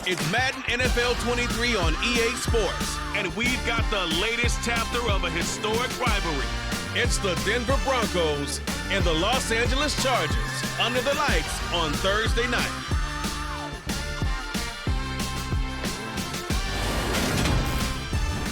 It's Madden NFL 23 on EA Sports. And we've got the latest chapter of a historic rivalry. It's the Denver Broncos and the Los Angeles Chargers under the lights on Thursday night.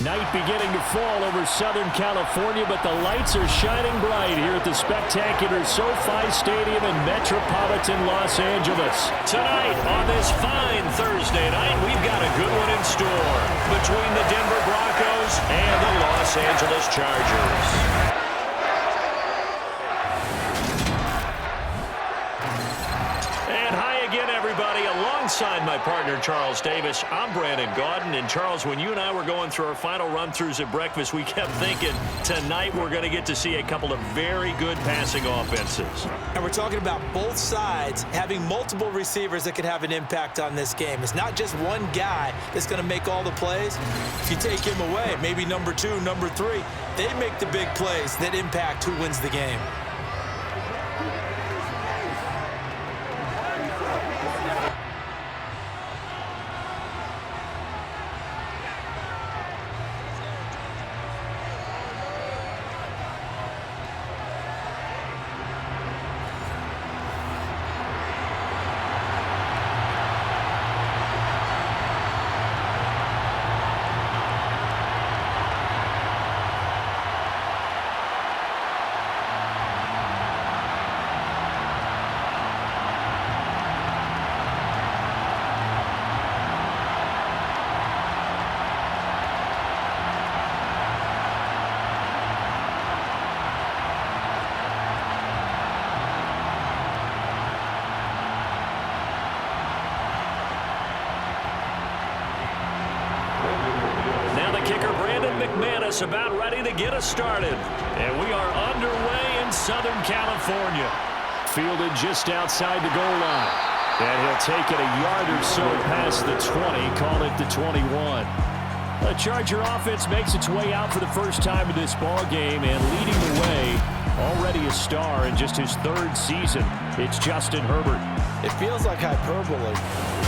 Night beginning to fall over Southern California, but the lights are shining bright here at the spectacular SoFi Stadium in metropolitan Los Angeles. Tonight on this fine Thursday night, we've got a good one in store between the Denver Broncos and the Los Angeles Chargers. Alongside my partner, Charles Davis, I'm Brandon Gaudin. And Charles, when you and I were going through our final run-throughs at breakfast, we kept thinking tonight we're going to get to see a couple of very good passing offenses. And we're talking about both sides having multiple receivers that could have an impact on this game. It's not just one guy that's going to make all the plays. If you take him away, maybe number 2, number 3, they make the big plays that impact who wins the game. About ready to get us started. And we are underway in Southern California. Fielded just outside the goal line. And he'll take it a yard or so past the 20, call it the 21. The Charger offense makes its way out for the first time in this ball game, and leading the way, already a star in just his 3rd season, it's Justin Herbert. It feels like hyperbole,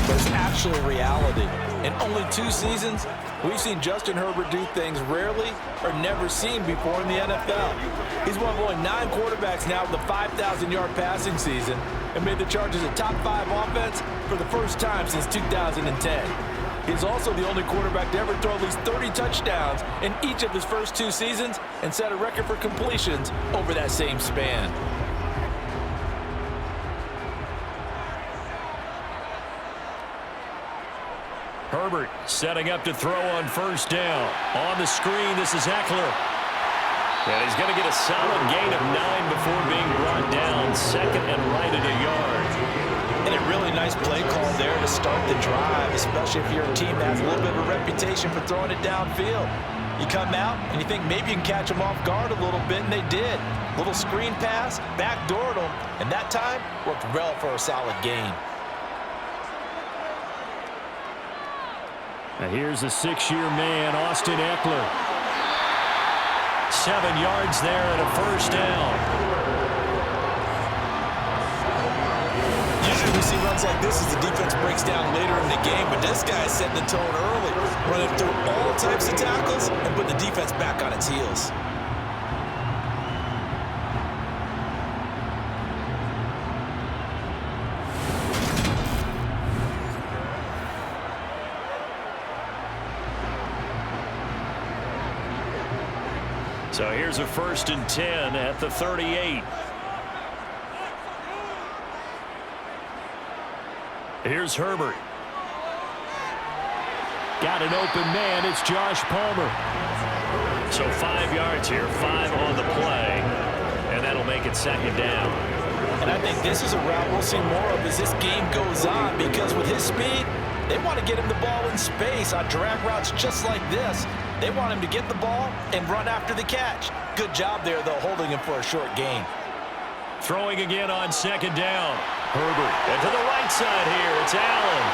but it's actually reality. In only 2 seasons, we've seen Justin Herbert do things rarely or never seen before in the NFL. He's one of only 9 quarterbacks now with a 5,000-yard passing season and made the Chargers a top 5 offense for the first time since 2010. He's also the only quarterback to ever throw at least 30 touchdowns in each of his first 2 seasons and set a record for completions over that same span. Herbert setting up to throw on first down. On the screen, this is Eckler. And he's going to get a solid gain of 9 before being brought down. 2nd and right at a yard. And a really nice play call there to start the drive, especially if you're a team that has a little bit of a reputation for throwing it downfield. You come out and you think maybe you can catch them off guard a little bit, and they did. Little screen pass, backdoored them, and that time worked well for a solid gain. Now here's a 6-year man, Austin Eckler. 7 yards there and a first down. Usually we see runs like this as the defense breaks down later in the game, but this guy is setting the tone early, running through all types of tackles and putting the defense back on its heels. So here's a 1st and 10 at the 38. Here's Herbert. Got an open man. It's Josh Palmer. So 5 yards here, 5 on the play. And that'll make it 2nd down. And I think this is a route we'll see more of as this game goes on, because with his speed, they want to get him the ball in space on drag routes just like this. They want him to get the ball and run after the catch. Good job there, though, holding him for a short gain. Throwing again on 2nd down. Herbert. And to the right side here, it's Allen.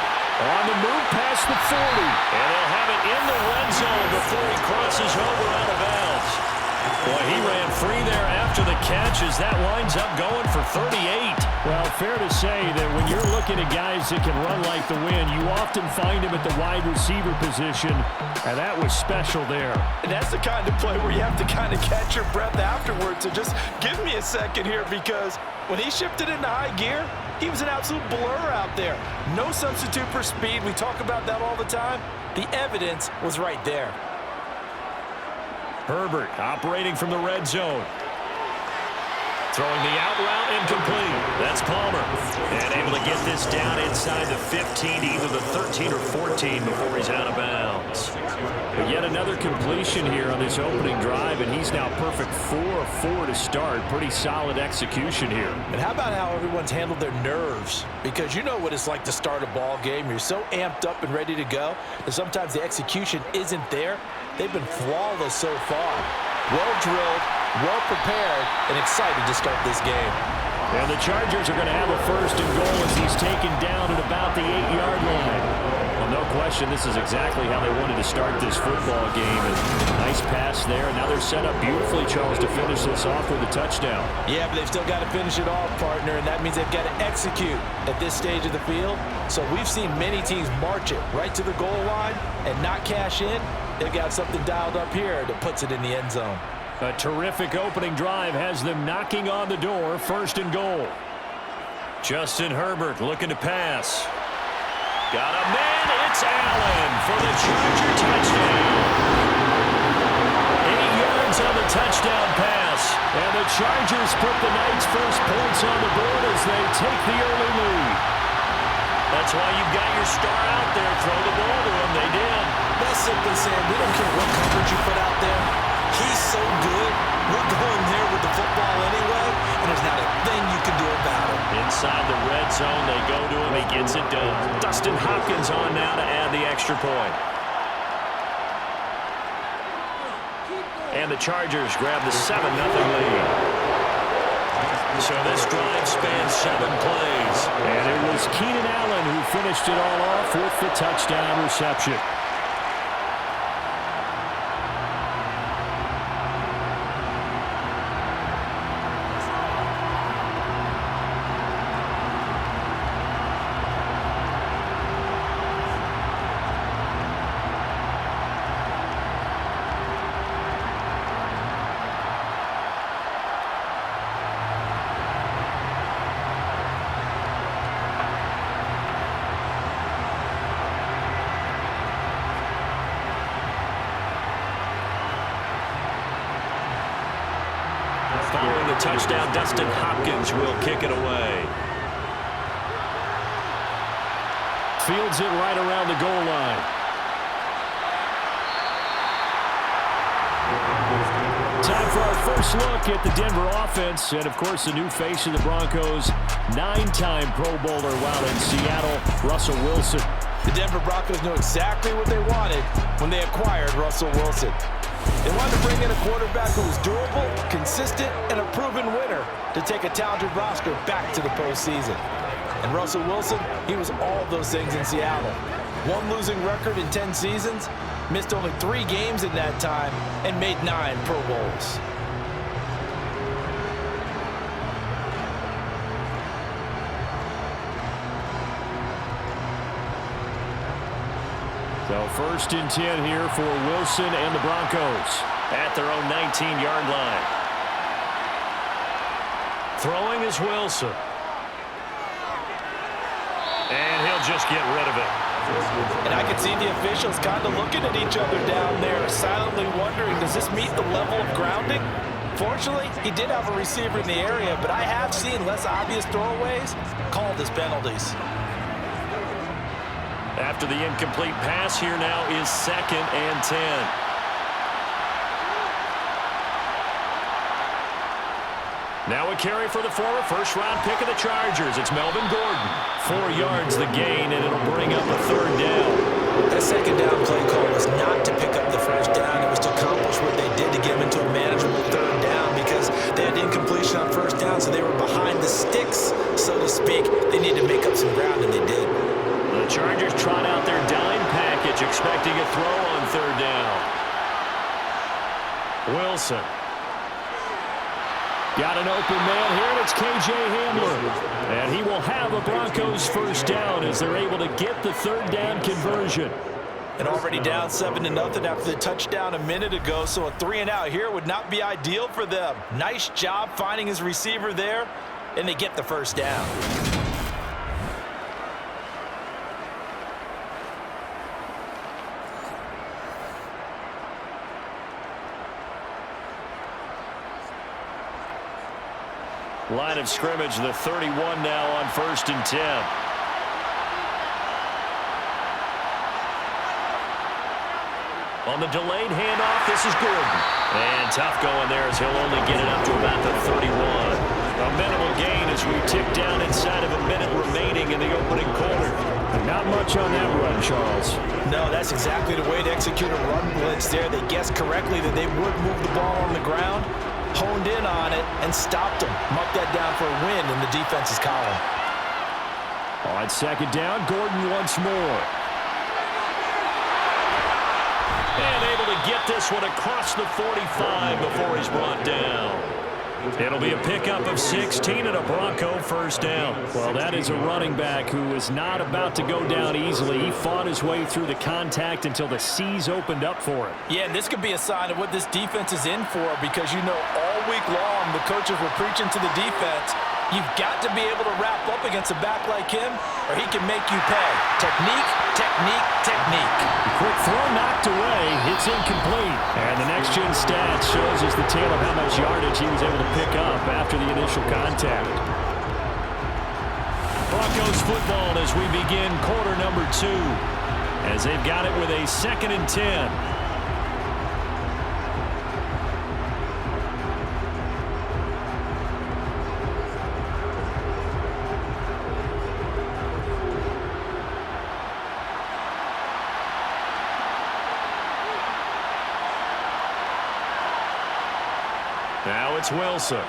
On the move past the 40. And they'll have it in the red zone before he crosses over out of bounds. Boy, he ran free there after after the catch as that winds up going for 38. Well, fair to say that when you're looking at guys that can run like the wind, you often find them at the wide receiver position, and that was special there. And that's the kind of play where you have to kind of catch your breath afterwards. So just give me a second here, because when he shifted into high gear, he was an absolute blur out there. No substitute for speed. We talk about that all the time. The evidence was right there. Herbert operating from the red zone. Throwing the out route incomplete. That's Palmer. And able to get this down inside the 15, either the 13 or 14 before he's out of bounds. But yet another completion here on this opening drive, and he's now perfect 4 of 4 to start. Pretty solid execution here. And how about how everyone's handled their nerves? Because you know what it's like to start a ball game. You're so amped up and ready to go, and sometimes the execution isn't there. They've been flawless so far. Well-drilled, well-prepared, and excited to start this game. And the Chargers are going to have a first and goal as he's taken down at about the 8-yard line. Well, no question, this is exactly how they wanted to start this football game. And nice pass there. Now they're set up beautifully, Charles, to finish this off with a touchdown. Yeah, but they've still got to finish it off, partner, and that means they've got to execute at this stage of the field. So we've seen many teams march it right to the goal line and not cash in. They've got something dialed up here that puts it in the end zone. A terrific opening drive has them knocking on the door, first and goal. Justin Herbert looking to pass. Got a man, it's Allen for the Charger touchdown. 8 yards on the touchdown pass. And the Chargers put the Knights' first points on the board as they take the early lead. That's why you've got your star out there. Throw the ball to him. They did. That's simply saying we don't care what coverage you put out there. He's so good. We're going there with the football anyway, and there's not a thing you can do about it. Inside the red zone, they go to him. He gets it done. Dustin Hopkins on now to add the extra point. And the Chargers grab the 7-0 lead. So this drive spans 7 plays. And it was Keenan Allen who finished it all off with the touchdown reception. Following the touchdown, Dustin Hopkins will kick it away. Fields it right around the goal line. Time for our first look at the Denver offense. And, of course, the new face of the Broncos, 9-time Pro Bowler while in Seattle, Russell Wilson. The Denver Broncos knew exactly what they wanted when they acquired Russell Wilson. They wanted to bring in a quarterback who was durable, consistent, and a proven winner to take a talented roster back to the postseason. And Russell Wilson, he was all of those things in Seattle. One losing record in 10 seasons, missed only 3 games in that time, and made 9 Pro Bowls. So first and 10 here for Wilson and the Broncos at their own 19-yard line. Throwing is Wilson. And he'll just get rid of it. And I can see the officials kind of looking at each other down there, silently wondering, does this meet the level of grounding? Fortunately, he did have a receiver in the area, but I have seen less obvious throwaways called as penalties. After the incomplete pass, here now is 2nd and 10. Now a carry for the former first-round pick of the Chargers. It's Melvin Gordon. 4 yards the gain, and it'll bring up a 3rd down. That 2nd down play call was not to pick up the 1st down. It was to accomplish what they did to get them into a manageable 3rd down because they had incompletion on 1st down, so they were behind the sticks, so to speak. They needed to make up some ground, and they did. The Chargers trot out their dime package, expecting a throw on 3rd down. Wilson. Got an open man here, and it's K.J. Hamler. And he will have a Broncos first down as they're able to get the third down conversion. And already down 7-0 after the touchdown a minute ago, so a 3-and-out here would not be ideal for them. Nice job finding his receiver there, and they get the first down. Line of scrimmage, the 31 now on 1st and 10. On the delayed handoff, this is Gordon. And tough going there as he'll only get it up to about the 31. A minimal gain as we tick down inside of a minute remaining in the opening quarter. Not much on that run, Charles. No, that's exactly the way to execute a run blitz there. They guessed correctly that they would move the ball on the ground, honed in on it, and stopped them. Marked that down for a win in the defense's column. On 2nd down, Gordon once more. And able to get this one across the 45 before he's brought down. It'll be a pickup of 16 and a Bronco first down. Well, that is a running back who is not about to go down easily. He fought his way through the contact until the seas opened up for him. Yeah, and this could be a sign of what this defense is in for, because you know all week long the coaches were preaching to the defense, you've got to be able to wrap up against a back like him or he can make you pay. Technique, technique, technique. Quick throw knocked away. It's incomplete. And the next-gen stats shows us the tale of how much yardage he was able to pick up after the initial contact. Broncos football as we begin quarter number 2, as they've got it with a 2nd and 10. Now it's Wilson.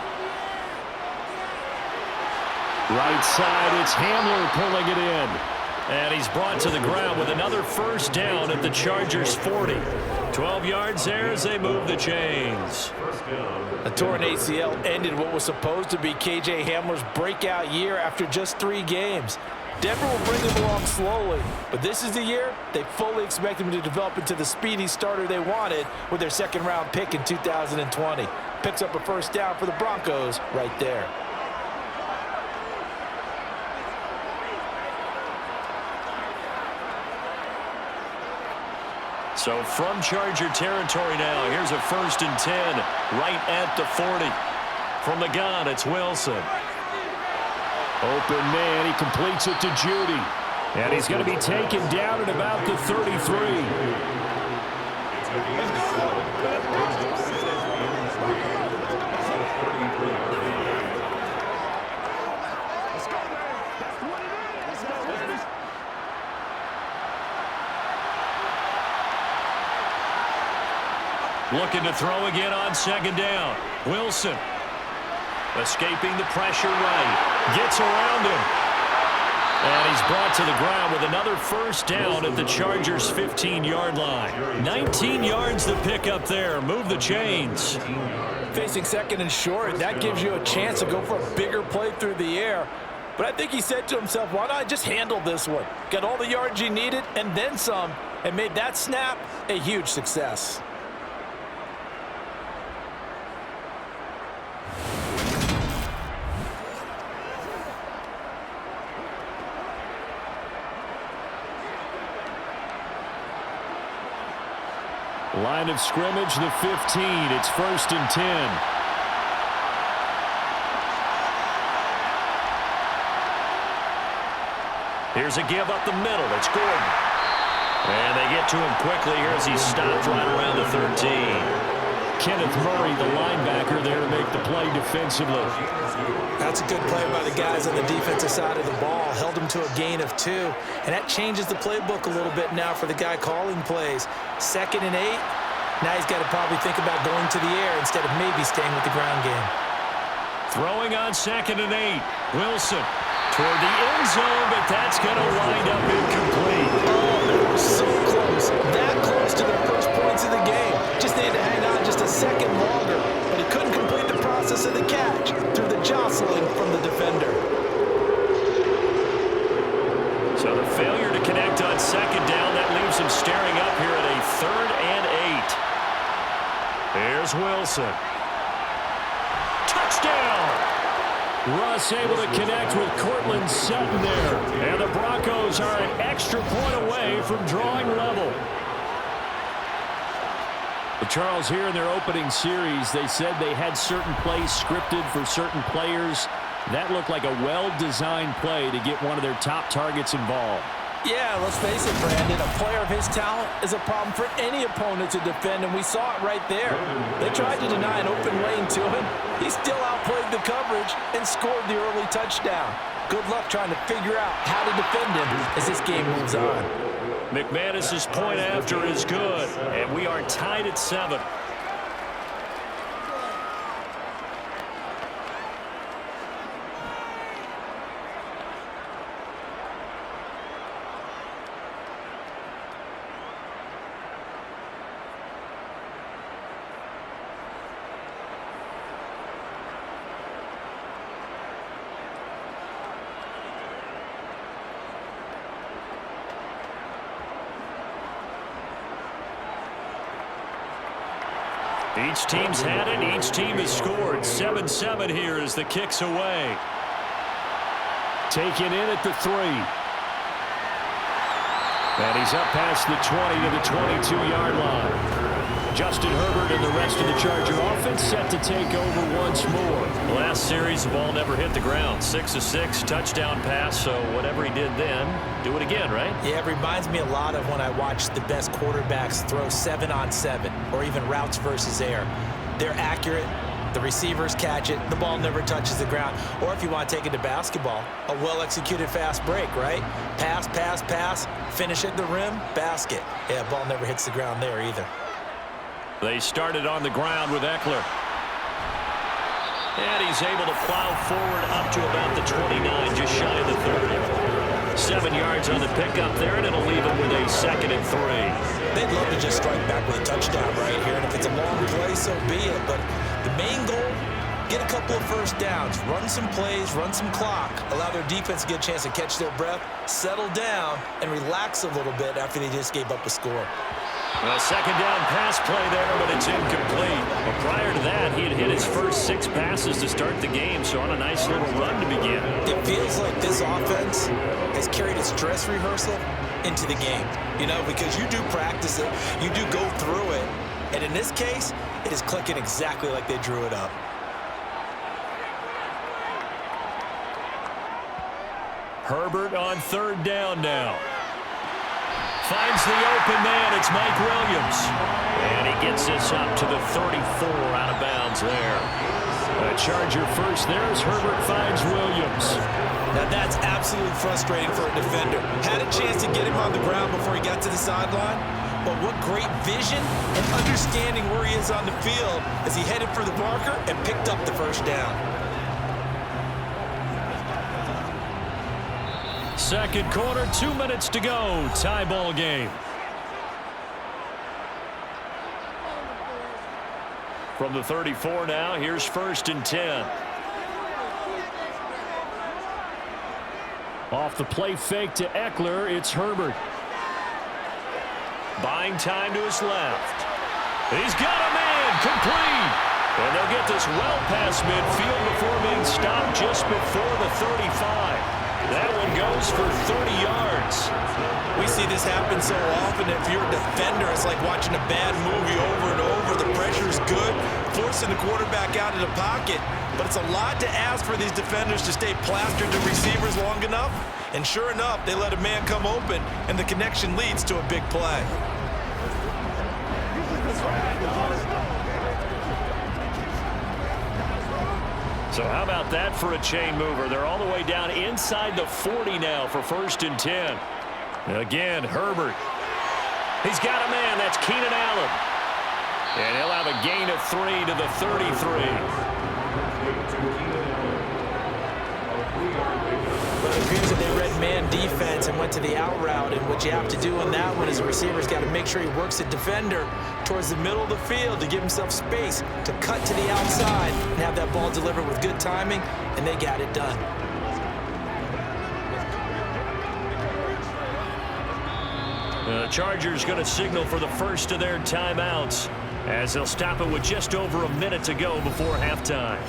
Right side, it's Hamler pulling it in. And he's brought to the ground with another first down at the Chargers' 40. 12 yards there as they move the chains. A torn ACL ended what was supposed to be K.J. Hamler's breakout year after just 3 games. Denver will bring him along slowly, but this is the year they fully expect him to develop into the speedy starter they wanted with their 2nd-round pick in 2020. Picks up a first down for the Broncos right there. So from Charger territory now, here's a 1st and 10 right at the 40. From the gun, it's Wilson. Open man, he completes it to Judy. And he's going to be taken down at about the 33. Looking to throw again on 2nd down. Wilson escaping the pressure right. Gets around him. And he's brought to the ground with another first down at the Chargers' 15-yard line. 19 yards to pick up there. Move the chains. Facing 2nd and short, that gives you a chance to go for a bigger play through the air. But I think he said to himself, why not just handle this one? Got all the yards you needed and then some, and made that snap a huge success. Line of scrimmage, the 15. It's 1st and 10. Here's a give up the middle. It's Gordon. And they get to him quickly here as he stopped right around the 13. Kenneth Murray, the linebacker, there to make the play defensively. That's a good play by the guys on the defensive side of the ball. Held him to a gain of 2. And that changes the playbook a little bit now for the guy calling plays. 2nd and 8. Now he's got to probably think about going to the air instead of maybe staying with the ground game. Throwing on 2nd and 8. Wilson toward the end zone, but that's going to wind up incomplete. Oh, they were so close. That close to their first points of the game. Just needed to hang on just a second longer, but he couldn't complete the process of the catch. Here's Wilson. Touchdown! Russ able to connect with Cortland Sutton there. And the Broncos are an extra point away from drawing level. But Charles, here in their opening series, they said they had certain plays scripted for certain players. That looked like a well-designed play to get one of their top targets involved. Yeah, let's face it, Brandon. A player of his talent is a problem for any opponent to defend, and we saw it right there. They tried to deny an open lane to him. He still outplayed the coverage and scored the early touchdown. Good luck trying to figure out how to defend him as this game moves on. McManus's point after is good, and we are tied at 7. Each team's had it. Each team has scored. 7-7 here as the kick's away. Taken in at the 3. And he's up past the 20 to the 22-yard line. Justin Herbert and the rest of the Charger offense set to take over once more. Last series, the ball never hit the ground. 6 of 6, touchdown pass, so whatever he did then, do it again, right? Yeah, it reminds me a lot of when I watch the best quarterbacks throw 7-on-7 or even routes versus air. They're accurate. The receivers catch it. The ball never touches the ground. Or if you want to take it to basketball, a well-executed fast break, right? Pass, pass, pass, finish at the rim, basket. Yeah, ball never hits the ground there either. They started on the ground with Eckler. And he's able to plow forward up to about the 29, just shy of the 30. 7 yards on the pickup there, and it'll leave him with a 2nd and 3. They'd love to just strike back with a touchdown right here, and if it's a long play, so be it. But the main goal, get a couple of first downs, run some plays, run some clock, allow their defense to get a chance to catch their breath, settle down, and relax a little bit after they just gave up a score. Well, 2nd down pass play there, but it's incomplete. Well, prior to that, he had hit his first 6 passes to start the game, so on a nice little run to begin. It feels like this offense has carried its dress rehearsal into the game, you know, because you do practice it, you do go through it, and in this case, it is clicking exactly like they drew it up. Herbert on 3rd down now. Finds the open man. It's Mike Williams. And he gets this up to the 34 out of bounds there. A Charger first there as Herbert finds Williams. Now that's absolutely frustrating for a defender. Had a chance to get him on the ground before he got to the sideline. But what great vision and understanding where he is on the field as he headed for the marker and picked up the first down. 2nd quarter, 2 minutes to go. Tie ball game. From the 34 now, here's 1st and 10. Off the play fake to Eckler, it's Herbert. Buying time to his left. He's got a man, complete. And they'll get this well past midfield before being stopped just before the 35. That one goes for 30 yards. We see this happen so often. If you're a defender, it's like watching a bad movie over and over. The pressure's good, forcing the quarterback out of the pocket. But it's a lot to ask for these defenders to stay plastered to receivers long enough. And sure enough, they let a man come open, and the connection leads to a big play. So how about that for a chain mover? They're all the way down inside the 40 now for 1st and 10. Again, Herbert. He's got a man. That's Keenan Allen. And he'll have a gain of 3 to the 33. But it appears that they read man defense and went to the out route. And what you have to do on that one is the receiver's got to make sure he works the defender towards the middle of the field to give himself space to cut to the outside and have that ball delivered with good timing, and they got it done. The Chargers going to signal for the first of their timeouts. as they'll stop it with just over a minute to go before halftime.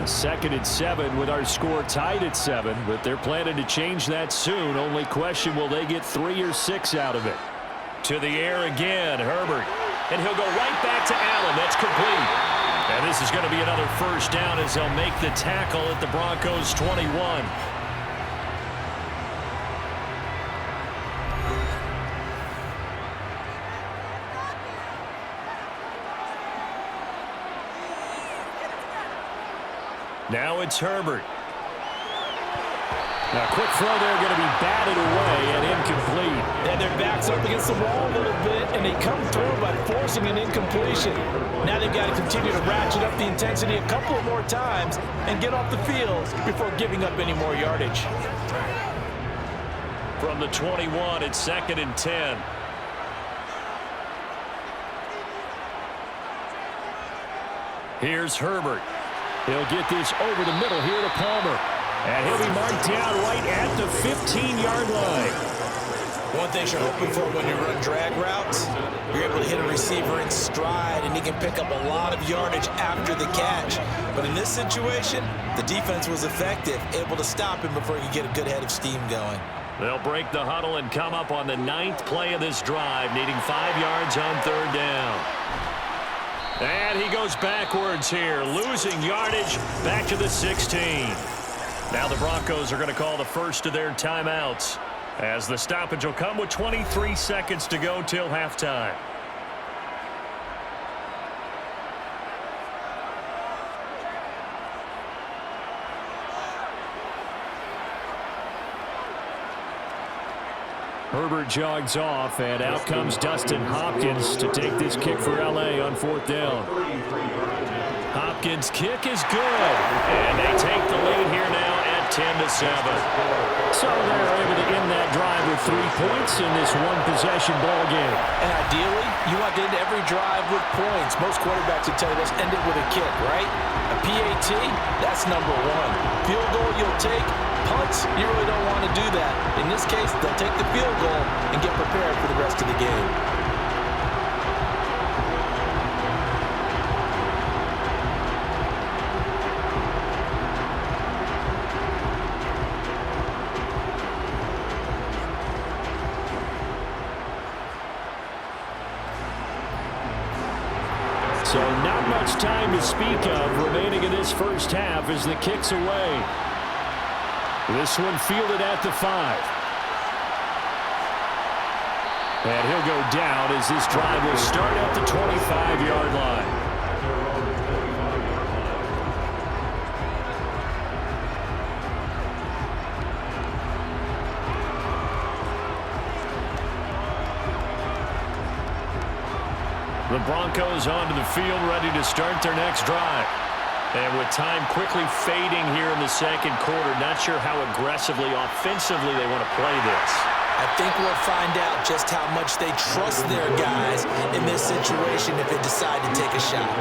Second and 7 with our score tied at 7, but they're planning to change that soon. Only question, will they get 3 or 6 out of it? To the air again, Herbert. And he'll go right back to Allen. That's complete. And this is going to be another first down as they'll make the tackle at the Broncos' 21. Now it's Herbert. Now, quick throw there, going to be batted away and incomplete. And their backs up against the wall a little bit, and they come through by forcing an incompletion. Now they've got to continue to ratchet up the intensity a couple of more times and get off the field before giving up any more yardage. From the 21, it's 2nd and 10. Here's Herbert. He'll get this over the middle here to Palmer. And he'll be marked down right at the 15-yard line. One thing you're hoping for when you run drag routes, you're able to hit a receiver in stride, and he can pick up a lot of yardage after the catch. But in this situation, the defense was effective, able to stop him before he could get a good head of steam going. They'll break the huddle and come up on the 9th play of this drive, needing 5 yards on 3rd down. And he goes backwards here, losing yardage back to the 16. Now the Broncos are going to call the first of their timeouts, as the stoppage will come with 23 seconds to go till halftime. Herbert jogs off, and out comes Dustin Hopkins to take this kick for L.A. on 4th down. Hopkins' kick is good, and they take the lead here now at 10-7. So they're able to end that drive with 3 points in this one-possession ball game. And ideally, you want to end every drive with points. Most quarterbacks would tell you, let's end it with a kick, right? A PAT, that's number 1. Field goal you'll take. Punts, you really don't want to do that. In this case, they'll take the field goal and get prepared for the rest of the game. So not much time to speak of remaining in this first half as the kick's away. This one fielded at the 5. And he'll go down as this drive will start at the 25-yard line. The Broncos onto the field, ready to start their next drive. And with time quickly fading here in the second quarter, not sure how aggressively, offensively they want to play this. I think we'll find out just how much they trust their guys in this situation if they decide to take a shot.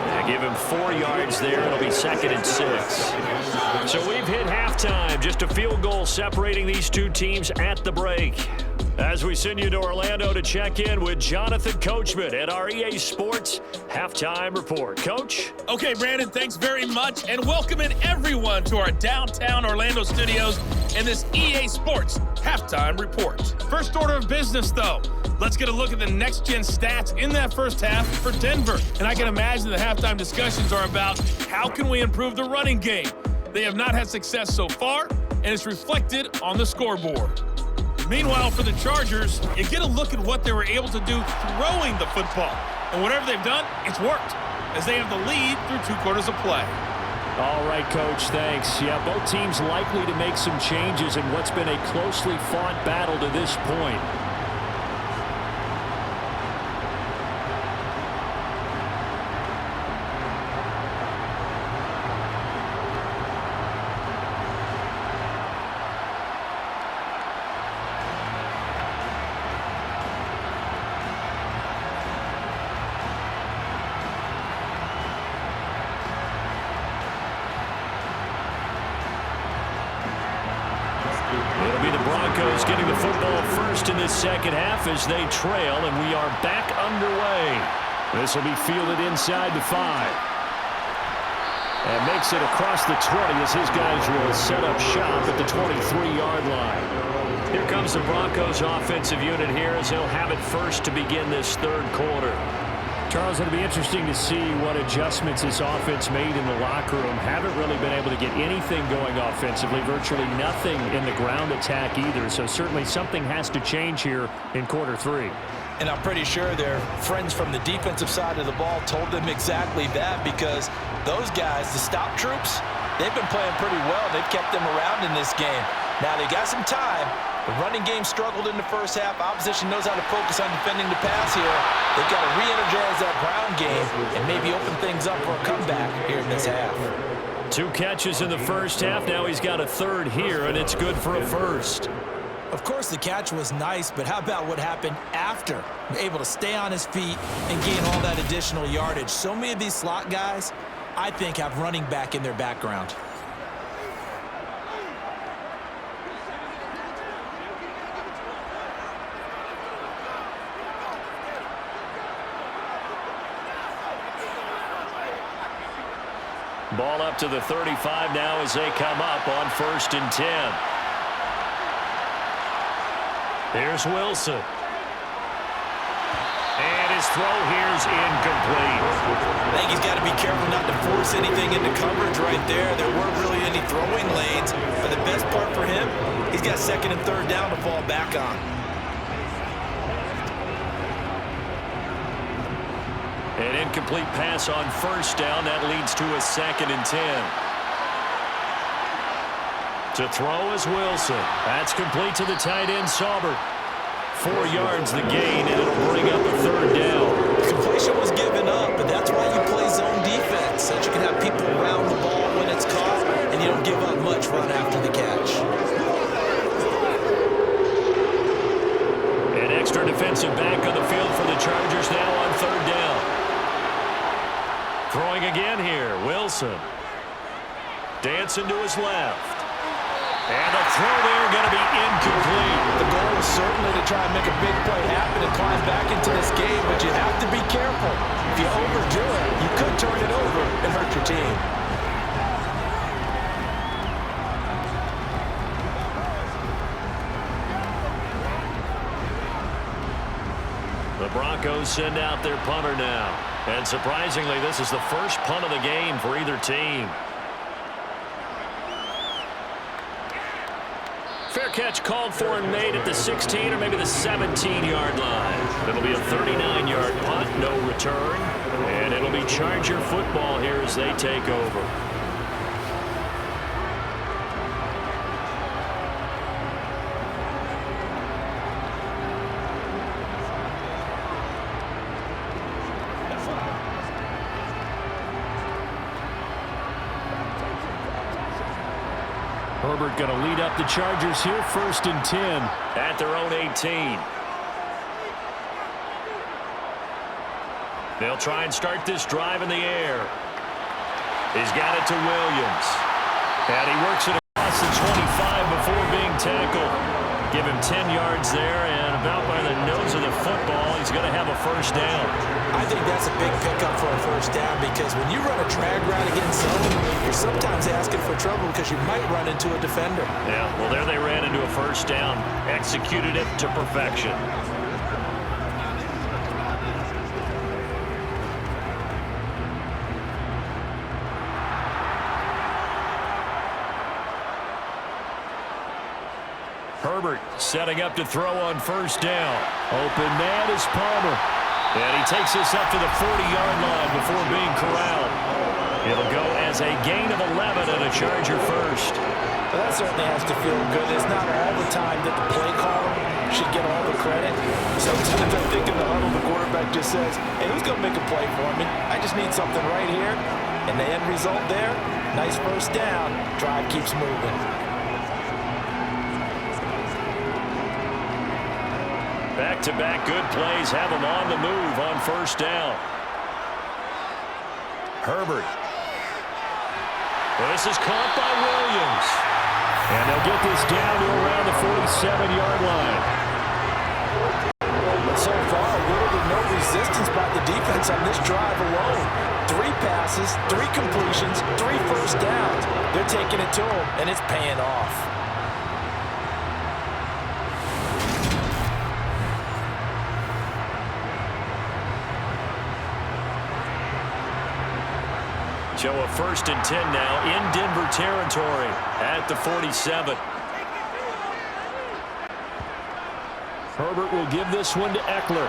Now give him 4 yards there. It'll be 2nd and 6. So we've hit halftime. Just a field goal separating these two teams at the break. As we send you to Orlando to check in with Jonathan Coachman at our EA Sports Halftime Report. Coach? Okay, Brandon, thanks very much, and welcoming everyone to our downtown Orlando studios and this EA Sports Halftime Report. First order of business, though. Let's get a look at the next-gen stats in that first half for Denver. And I can imagine the halftime discussions are about how can we improve the running game. They have not had success so far, and it's reflected on the scoreboard. Meanwhile, for the Chargers, you get a look at what they were able to do throwing the football. And whatever they've done, it's worked, as they have the lead through 2 quarters of play. All right, Coach, thanks. Yeah, both teams likely to make some changes in what's been a closely fought battle to this point. Broncos getting the football first in this second half as they trail, and we are back underway. This will be fielded inside the 5. And makes it across the 20 as his guys will set up shop at the 23-yard line. Here comes the Broncos offensive unit here as they'll have it first to begin this third quarter. Charles, it'll be interesting to see what adjustments this offense made in the locker room. Haven't really been able to get anything going offensively, virtually nothing in the ground attack either. So certainly something has to change here in quarter 3. And I'm pretty sure their friends from the defensive side of the ball told them exactly that, because those guys, the stop troops, they've been playing pretty well. They've kept them around in this game. Now they got some time. The running game struggled in the first half. Opposition knows how to focus on defending the pass here. They've got to re-energize that ground game and maybe open things up for a comeback here in this half. 2 catches in the first half. Now he's got a third here, and it's good for a first. Of course, the catch was nice, but how about what happened after? Able to stay on his feet and gain all that additional yardage. So many of these slot guys, I think, have running back in their background. Ball up to the 35 now as they come up on 1st and 10. Here's Wilson. And his throw here's incomplete. I think he's got to be careful not to force anything into coverage right there. There weren't really any throwing lanes. But the best part for him, he's got 2nd and 3rd down to fall back on. An incomplete pass on 1st down. That leads to a 2nd and 10. To throw is Wilson. That's complete to the tight end, Sauber. 4 yards the gain, and it'll bring up a 3rd down. Completion was given up, but that's why you play zone defense, so that you can have people around the ball when it's caught, and you don't give up much run after the catch. An extra defensive back on the field for the Chargers now on 3rd down. Throwing again here, Wilson. Dancing to his left. And the throw there going to be incomplete. The goal is certainly to try and make a big play happen and climb back into this game, but you have to be careful. If you overdo it, you could turn it over and hurt your team. The Broncos send out their punter now. And surprisingly, this is the first punt of the game for either team. Fair catch called for and made at the 16 or maybe the 17-yard line. It'll be a 39-yard punt, no return. And it'll be Charger football here as they take over. Herbert going to lead up the Chargers here, 1st and 10 at their own 18. They'll try and start this drive in the air. He's got it to Williams. And he works it across the 25 before being tackled. Give him 10 yards there, and about by the nose of the football, he's going to have a 1st down. I think that's a big pickup for a 1st down, because when you run a drag route against zone, you're sometimes asking for trouble because you might run into a defender. Yeah, well, there they ran into a 1st down. Executed it to perfection. Herbert setting up to throw on 1st down. Open man is Palmer. And he takes this up to the 40-yard line before being corralled. It'll go as a gain of 11 and a Charger 1st. Well, that certainly has to feel good. It's not all the time that the play caller should get all the credit. Sometimes I think in the huddle, the quarterback just says, hey, who's going to make a play for me? I just need something right here. And the end result there, nice 1st down. Drive keeps moving. Back-to-back good plays have him on the move on 1st down. Herbert. This is caught by Williams. And they'll get this down to around the 47-yard line. But so far, little to no resistance by the defense on this drive alone. 3 passes, 3 completions, 3 first downs. They're taking it to them, and it's paying off. So a 1st and 10 now in Denver territory at the 47. Herbert will give this one to Eckler.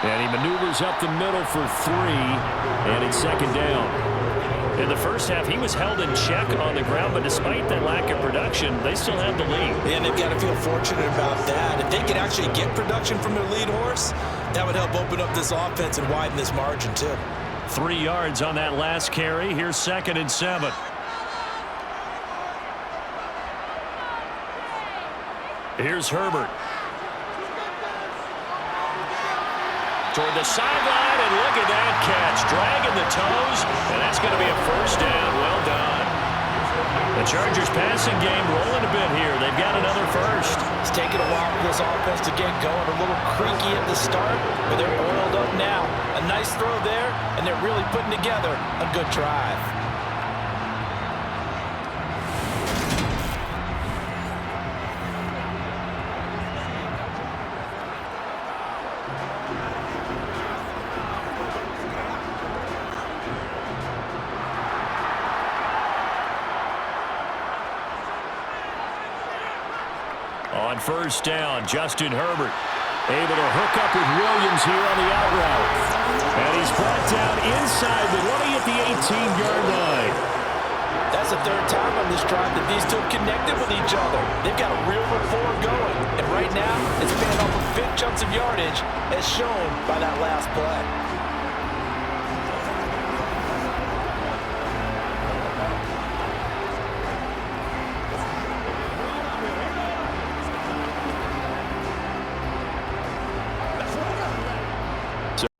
And he maneuvers up the middle for 3, and it's 2nd down. In the first half, he was held in check on the ground, but despite that lack of production, they still have the lead. And they've got to feel fortunate about that. If they could actually get production from their lead horse, that would help open up this offense and widen this margin too. 3 yards on that last carry. Here's 2nd and 7. Here's Herbert. Toward the sideline, and look at that catch. Dragging the toes, and that's going to be a 1st down. Well done. The Chargers passing game rolling a bit here. They've got another 1st. It's taken a while for this offense to get going. A little creaky at the start, but they're oiled up now. A nice throw there, and they're really putting together a good drive. On 1st down, Justin Herbert able to hook up with Williams here on the out route. And he's brought down inside the 20 at the 18-yard line. That's the 3rd time on this drive that these two have connected with each other. They've got a real rapport going. And right now, it's paying off with big chunks of yardage, as shown by that last play.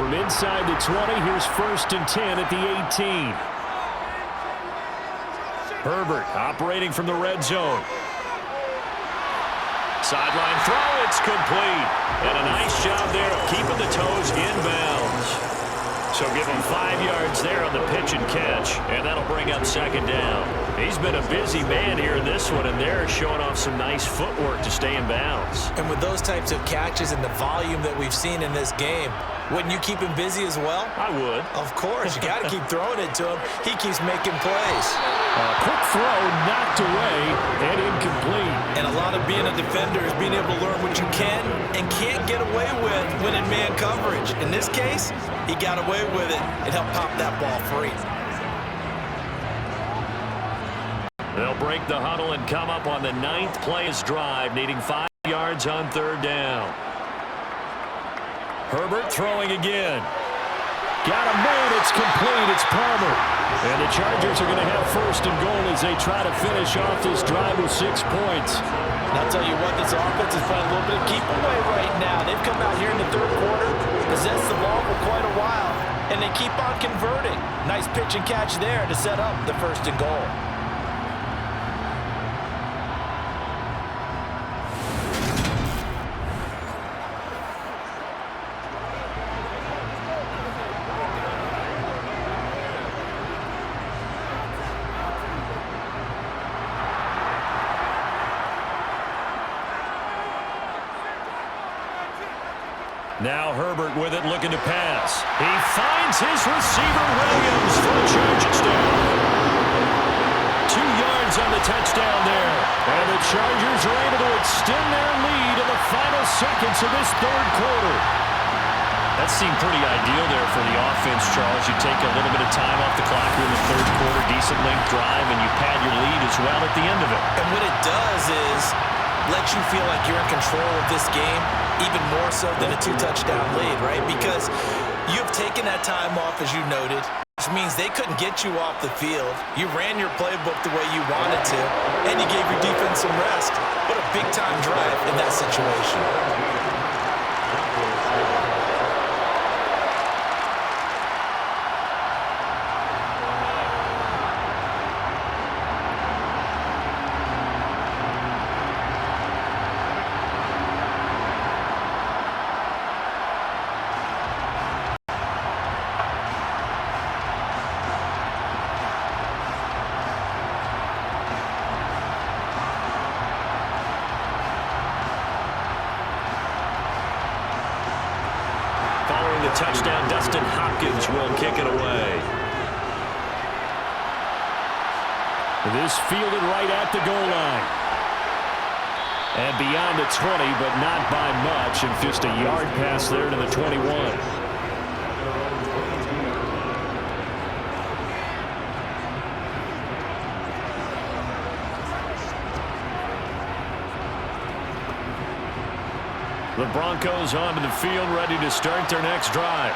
Inside the 20, here's 1st and 10 at the 18. Herbert operating from the red zone. Sideline throw, it's complete. And a nice job there of keeping the toes inbounds. So give him 5 yards there on the pitch and catch, and that'll bring up 2nd down. He's been a busy man here in this one, and they're showing off some nice footwork to stay in bounds. And with those types of catches and the volume that we've seen in this game, wouldn't you keep him busy as well? I would. Of course. You got to keep throwing it to him. He keeps making plays. Quick throw, knocked away, and incomplete. And a lot of being a defender is being able to learn what you can and can't get away with when in man coverage. In this case, he got away with it and helped pop that ball free. They'll break the huddle and come up on the 9th play's drive, needing 5 yards on 3rd down. Herbert throwing again. Got a man, it's complete, it's Palmer. And the Chargers are going to have 1st and goal as they try to finish off this drive with 6 points. And I'll tell you what, this offense is playing a little bit of keep away right now. They've come out here in the 3rd quarter, possessed the ball for quite a while, and they keep on converting. Nice pitch and catch there to set up the 1st and goal. Now Herbert with it, looking to pass. He finds his receiver, Williams, for a touchdown. 2 yards on the touchdown there. And the Chargers are able to extend their lead in the final seconds of this 3rd quarter. That seemed pretty ideal there for the offense, Charles. You take a little bit of time off the clock here in the 3rd quarter, decent length drive, and you pad your lead as well at the end of it. And what it does is let you feel like you're in control of this game, even more so than a 2-touchdown lead, right? Because you've taken that time off, as you noted, which means they couldn't get you off the field. You ran your playbook the way you wanted to, and you gave your defense some rest. What a big-time drive in that situation. touchdown. Dustin Hopkins will kick it away. This fielded right at the goal line. And beyond the 20, but not by much. And just a yard pass there to the 21. The Broncos onto the field, ready to start their next drive.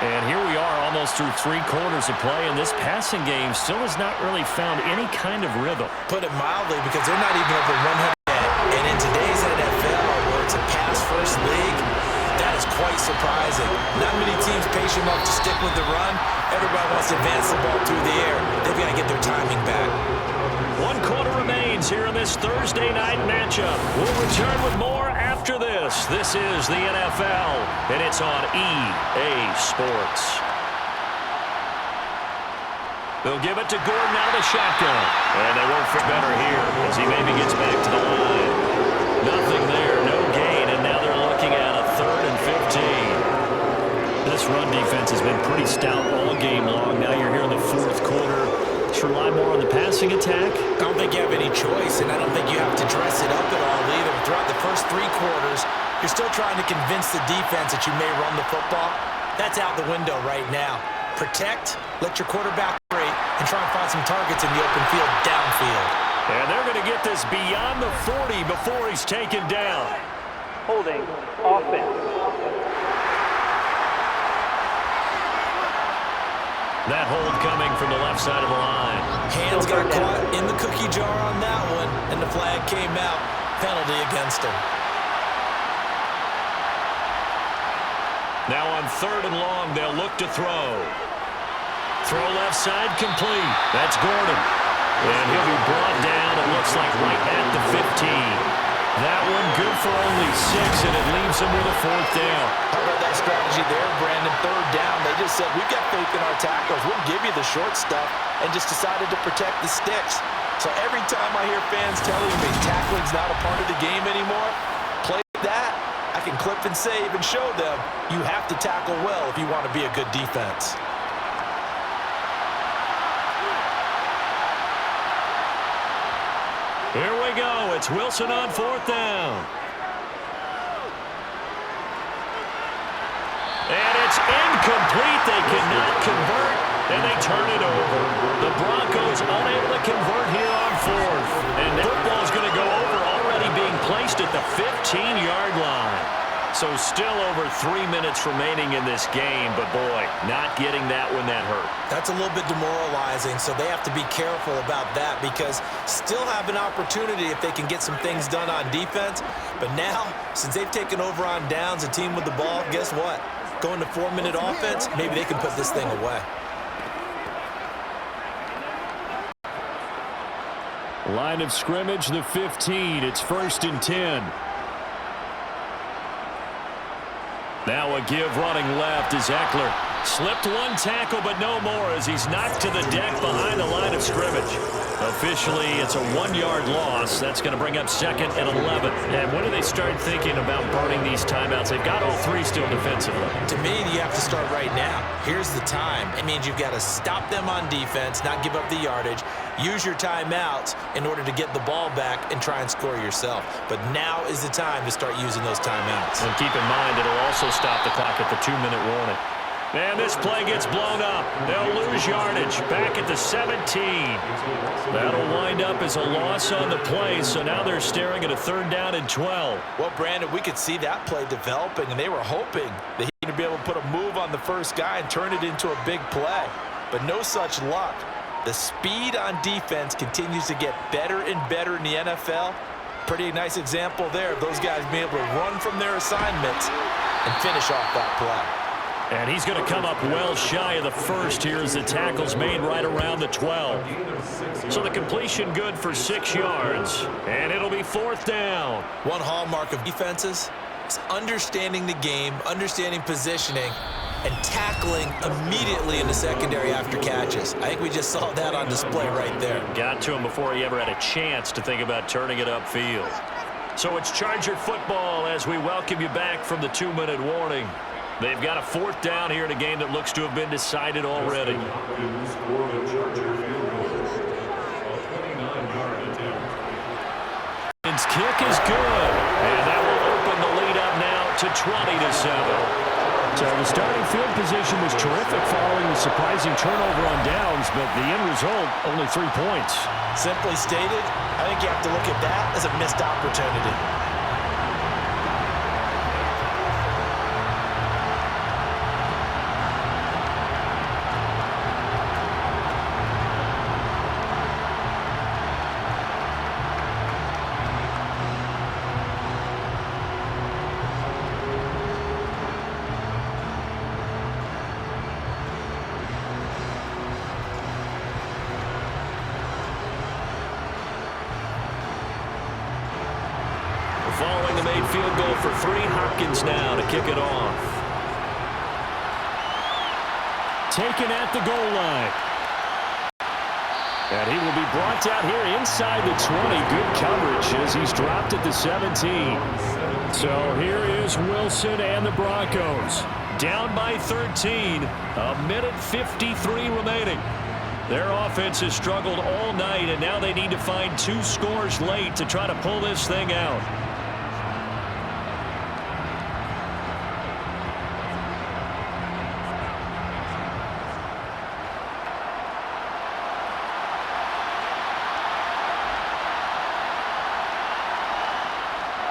And here we are almost through 3 quarters of play, and this passing game still has not really found any kind of rhythm. Put it mildly, because they're not even over 100 yet. And in today's NFL, where it's a pass-first league, that is quite surprising. Not many teams patient enough to stick with the run. Everybody wants to advance the ball through the air. They've got to get their timing back. 1 quarter remains here in this Thursday night matchup. We'll return with more after this. This is the NFL, and it's on EA Sports. They'll give it to Gordon out of the shotgun. And they won't fit better here as he maybe gets back to the line. Nothing there, no gain, and now they're looking at a 3rd and 15. This run defense has been pretty stout all game long. Now you're here in the 4th quarter. Rely more on the passing attack? I don't think you have any choice, and I don't think you have to dress it up at all either. Throughout the first 3 quarters, you're still trying to convince the defense that you may run the football. That's out the window right now. Protect, let your quarterback operate, and try and find some targets in the open field downfield. And they're going to get this beyond the 40 before he's taken down. Holding offense. That hold coming from the left side of the line. Hands got caught in the cookie jar on that one, and the flag came out. Penalty against him. Now on 3rd and long, they'll look to throw. Throw left side complete. That's Gordon. And he'll be brought down, it looks like right at the 15. That one good for only 6, and it leaves him with a 4th down. How about that strategy there, Brandon? 3rd down. They just said, we've got faith in our tackles. We'll give you the short stuff, and just decided to protect the sticks. So every time I hear fans telling me tackling's not a part of the game anymore, play that. I can clip and save and show them you have to tackle well if you want to be a good defense. Here we go. It's Wilson on 4th down. And it's incomplete. They cannot convert, and they turn it over. The Broncos unable to convert here on 4th. And the football's going to go over, already being placed at the 15-yard line. So still over 3 minutes remaining in this game, but boy, not getting that when that hurt. That's a little bit demoralizing, so they have to be careful about that because still have an opportunity if they can get some things done on defense. But now, since they've taken over on downs, a team with the ball, guess what? Going to 4-minute offense, maybe they can put this thing away. Line of scrimmage, the 15. It's 1st and 10. Now a give running left is Eckler. Slipped 1 tackle, but no more as he's knocked to the deck behind the line of scrimmage. Officially, it's a 1-yard loss. That's going to bring up 2nd and 11. And when do they start thinking about burning these timeouts? They've got all 3 still defensively. To me, you have to start right now. Here's the time. It means you've got to stop them on defense, not give up the yardage. Use your timeouts in order to get the ball back and try and score yourself. But now is the time to start using those timeouts. And keep in mind, it'll also stop the clock at the 2-minute warning. And this play gets blown up. They'll lose yardage back at the 17. That'll wind up as a loss on the play, so now they're staring at a 3rd down and 12. Well, Brandon, we could see that play developing, and they were hoping that he would be able to put a move on the first guy and turn it into a big play. But no such luck. The speed on defense continues to get better and better in the NFL. Pretty nice example there of those guys being able to run from their assignments and finish off that play. And he's going to come up well shy of the first here as the tackle's made right around the 12. So the completion good for 6 yards, and it'll be 4th down. One hallmark of defenses is understanding the game, understanding positioning, and tackling immediately in the secondary after catches. I think we just saw that on display right there. Got to him before he ever had a chance to think about turning it upfield. So it's Charger football as we welcome you back from the 2-minute warning. They've got a 4th down here in a game that looks to have been decided already. His kick is good, and that will open the lead up now to 20-7. So the starting field position was terrific following the surprising turnover on downs, but the end result, only 3 points. Simply stated, I think you have to look at that as a missed opportunity. Following the made field goal for 3, Hopkins now to kick it off. Taken at the goal line. And he will be brought down here inside the 20. Good coverage as he's dropped at the 17. So here is Wilson and the Broncos. Down by 13. A minute 53 remaining. Their offense has struggled all night, and now they need to find 2 scores late to try to pull this thing out.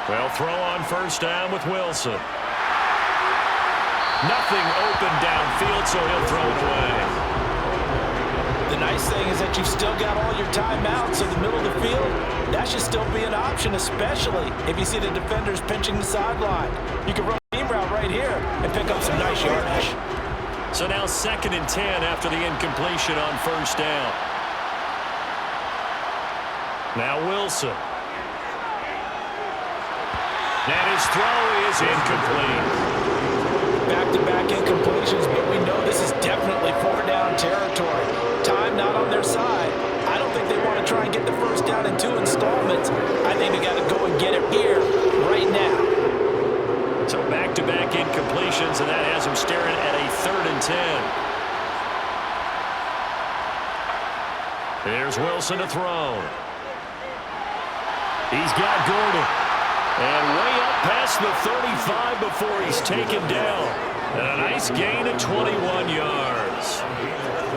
They'll throw on 1st down with Wilson. Nothing open downfield, so he'll throw it away. The nice thing is that you've still got all your timeouts, so the middle of the field, that should still be an option, especially if you see the defenders pinching the sideline. You can run a team route right here and pick up some nice yardage. So now 2nd and 10 after the incompletion on 1st down. Now Wilson. And his throw is incomplete. Back-to-back incompletions, but we know this is definitely 4-down territory. Time not on their side. I don't think they want to try and get the 1st down in 2 installments. I think they got to go and get it here, right now. So back-to-back incompletions, and that has them staring at a 3rd and 10. Here's Wilson to throw. He's got Gordon. And way up past the 35 before he's taken down. And a nice gain of 21 yards.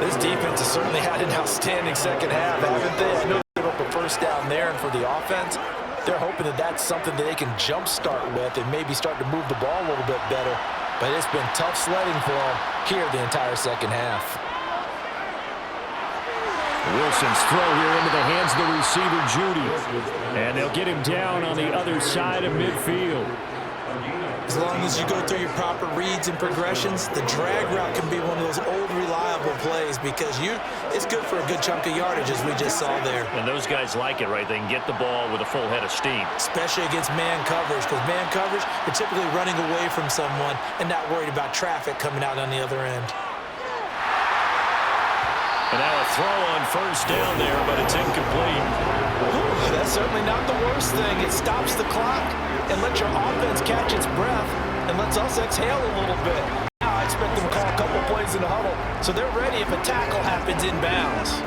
This defense has certainly had an outstanding second half, haven't they? I know they gave up a 1st down there, and for the offense, they're hoping that that's something that they can jumpstart with and maybe start to move the ball a little bit better. But it's been tough sledding for them here the entire second half. Wilson's throw here into the hands of the receiver, Judy. And they'll get him down on the other side of midfield. As long as you go through your proper reads and progressions, the drag route can be one of those old reliable plays because it's good for a good chunk of yardage, as we just saw there. And those guys like it, right? They can get the ball with a full head of steam. Especially against man coverage, because man coverage, you're typically running away from someone and not worried about traffic coming out on the other end. And now a throw on 1st down there, but it's incomplete. That's certainly not the worst thing. It stops the clock and lets your offense catch its breath and lets us exhale a little bit. Now I expect them to call a couple plays in the huddle, so they're ready if a tackle happens inbounds.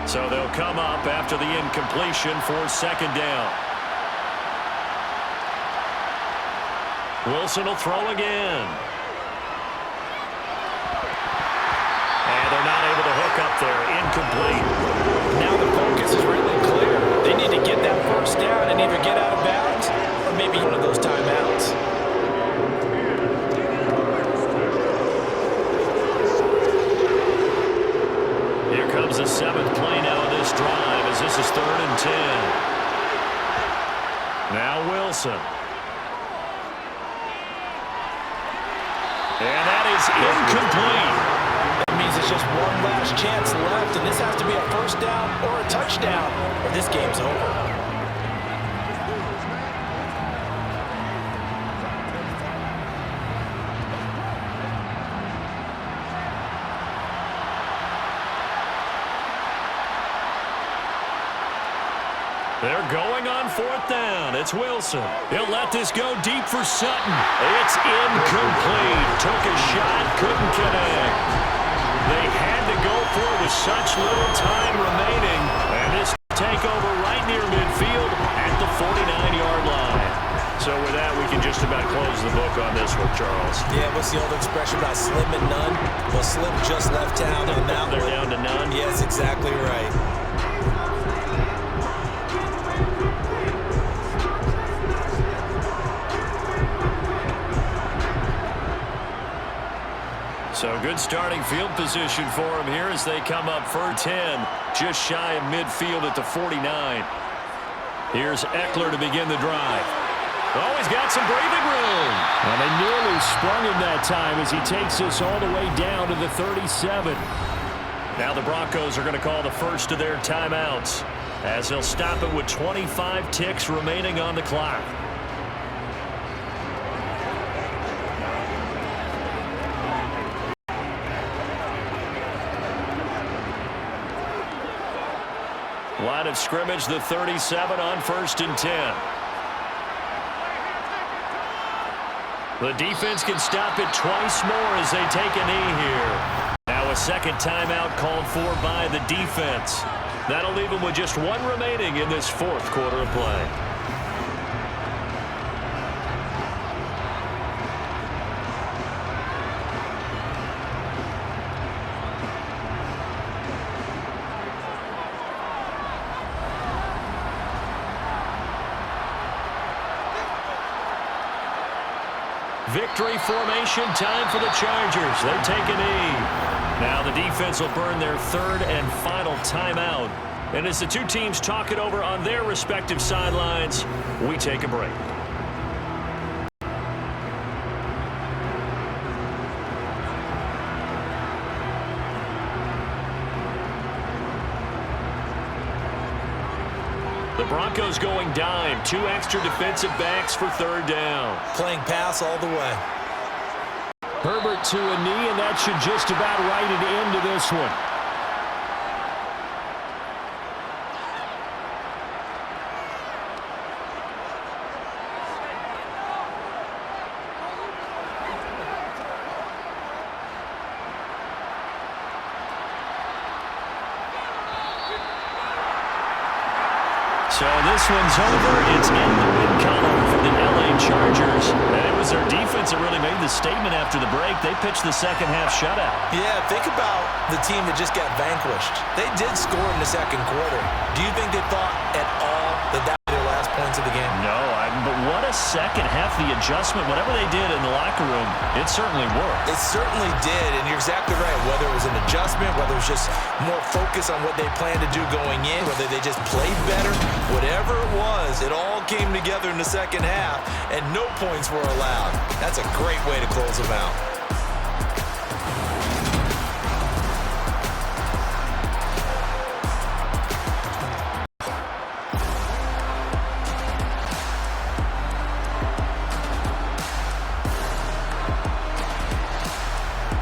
So they'll come up after the incompletion for 2nd down. Wilson will throw again. And they're not able to hook up there. Incomplete. Now the focus is really clear. They need to get that 1st down and either get out of bounds or maybe one of those timeouts. Here comes the 7th play now of this drive as this is 3rd and 10. Now Wilson. And that is incomplete. It's just one last chance left, and this has to be a 1st down or a touchdown, or this game's over. They're going on fourth down. It's Wilson. He'll let this go deep for Sutton. It's incomplete. Took a shot, couldn't connect. They had to go for it with such little time remaining. And this takeover right near midfield at the 49-yard line. So with that, we can just about close the book on this one, Charles. Yeah, what's the old expression about slim and none? Well, Slim just left town on that one. They're down to none? Yes, exactly right. So good starting field position for him here as they come up for 10, just shy of midfield at the 49. Here's Eckler to begin the drive. Oh, he's got some breathing room. And they nearly sprung him that time as he takes us all the way down to the 37. Now the Broncos are going to call the first of their timeouts as they'll stop it with 25 ticks remaining on the clock. Line of scrimmage, the 37 on 1st and 10. The defense can stop it twice more as they take a knee here. Now a second timeout called for by the defense. That'll leave them with just one remaining in this fourth quarter of play. Victory formation time for the Chargers. They take a knee. Now the defense will burn their third and final timeout. And as the two teams talk it over on their respective sidelines, we take a break. The Broncos going dime. 2 extra defensive backs for third down. Playing pass all the way. Herbert to a knee, and that should just about write it into this one. So this one's over. It's in the win column for the LA Chargers. And it was their defense that really made the statement after the break. They pitched the second half shutout. Yeah, think about the team that just got vanquished. They did score in the second quarter. Do you think they thought at all that that was their last points of the game? No, but what a second half. The adjustment, whatever they did in the locker room, it certainly worked. It certainly did, and you're exactly right. Whether it was an adjustment, whether it was just more focus on what they planned to do going in, whether they just played better, whatever it was, it all came together in the second half, and no points were allowed. That's a great way to close them out.